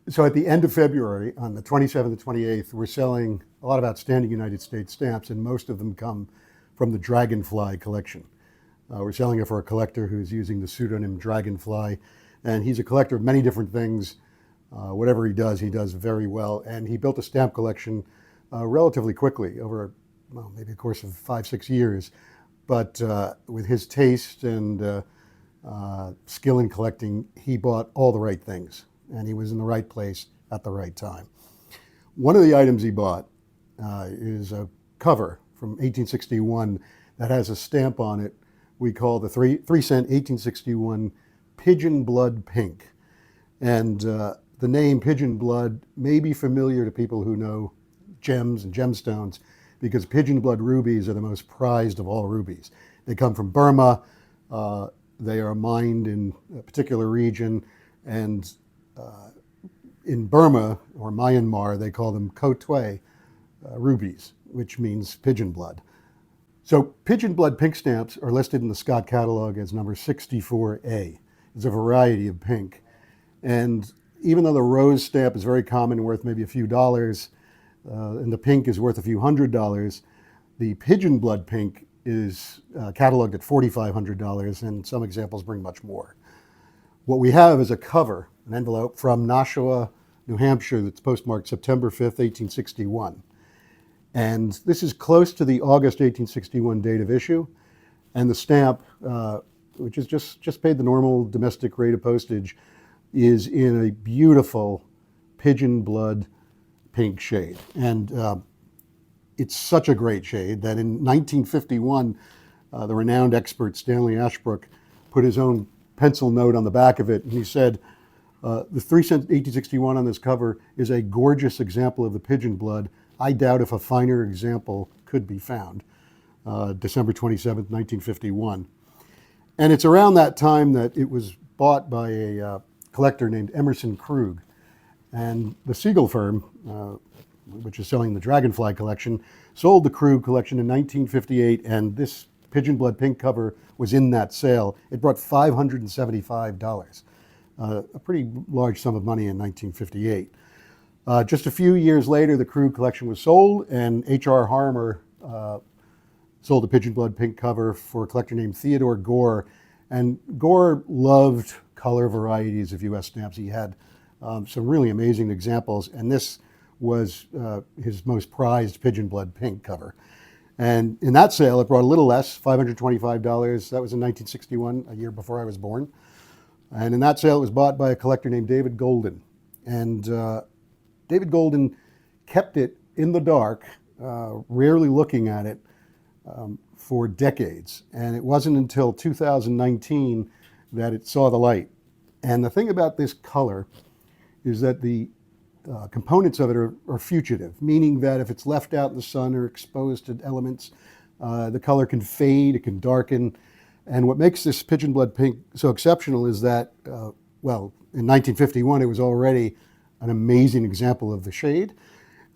So at the end of February, on the 27th and 28th, we're selling a lot of outstanding United States stamps, and most of them come from the Dragonfly collection. We're selling it for a collector who's using the pseudonym Dragonfly, and he's a collector of many different things. Whatever he does very well, and he built a stamp collection relatively quickly over, well, maybe a course of 5, 6 years. But with his taste and skill in collecting, he bought all the right things, and he was in the right place at the right time. One of the items he bought is a cover from 1861 that has a stamp on it we call the 3-cent 1861 Pigeon Blood Pink. And the name Pigeon Blood may be familiar to people who know gems and gemstones, because pigeon blood rubies are the most prized of all rubies. They come from Burma. They are mined in a particular region, and in Burma or Myanmar, they call them Kotwe rubies, which means pigeon blood. So pigeon blood pink stamps are listed in the Scott catalog as number 64A. It's a variety of pink. And even though the rose stamp is very common, worth maybe a few dollars, and the pink is worth a few $100s, the pigeon blood pink is cataloged at $4,500, and some examples bring much more. What we have is a cover, an envelope from Nashua, New Hampshire, that's postmarked September 5th, 1861. And this is close to the August 1861 date of issue, and the stamp, which is just paid the normal domestic rate of postage, is in a beautiful pigeon blood pink shade. And it's such a great shade that in 1951, the renowned expert Stanley Ashbrook put his own pencil note on the back of it, and he said, the 3-cent 1861 on this cover is a gorgeous example of the pigeon blood. I doubt if a finer example could be found. December 27th, 1951. And it's around that time that it was bought by a collector named Emerson Krug. And the Siegel firm, which is selling the Dragonfly collection, sold the Krug collection in 1958, and this pigeon blood pink cover was in that sale. It brought $575, a pretty large sum of money in 1958. Just a few years later, the Krug collection was sold, and H.R. Harmer sold a pigeon blood pink cover for a collector named Theodore Gore. And Gore loved color varieties of U.S. stamps. He had some really amazing examples, and this was his most prized pigeon blood pink cover. And in that sale, it brought a little less, $525. That was in 1961, a year before I was born. And in that sale, it was bought by a collector named David Golden. And David Golden kept it in the dark, rarely looking at it, for decades. And it wasn't until 2019 that it saw the light. And the thing about this color is that the components of it are fugitive, meaning that if it's left out in the sun or exposed to elements, the color can fade, it can darken. And what makes this pigeon blood pink so exceptional is that, well, in 1951, it was already an amazing example of the shade.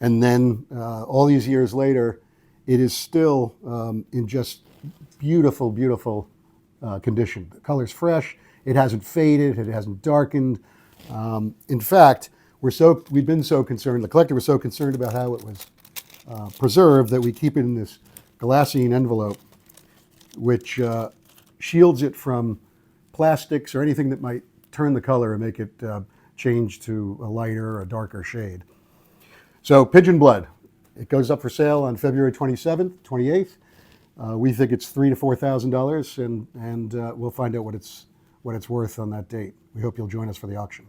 And then all these years later, it is still in just beautiful, beautiful condition. The color's fresh, it hasn't faded, it hasn't darkened. In fact, we've been so concerned, the collector was so concerned about how it was preserved, that we keep it in this glassine envelope, which shields it from plastics or anything that might turn the color and make it change to a lighter or darker shade. So Pigeon Blood, it goes up for sale on February 27th, 28th. We think it's $3,000 to $4,000, and we'll find out what it's worth on that date. We hope you'll join us for the auction.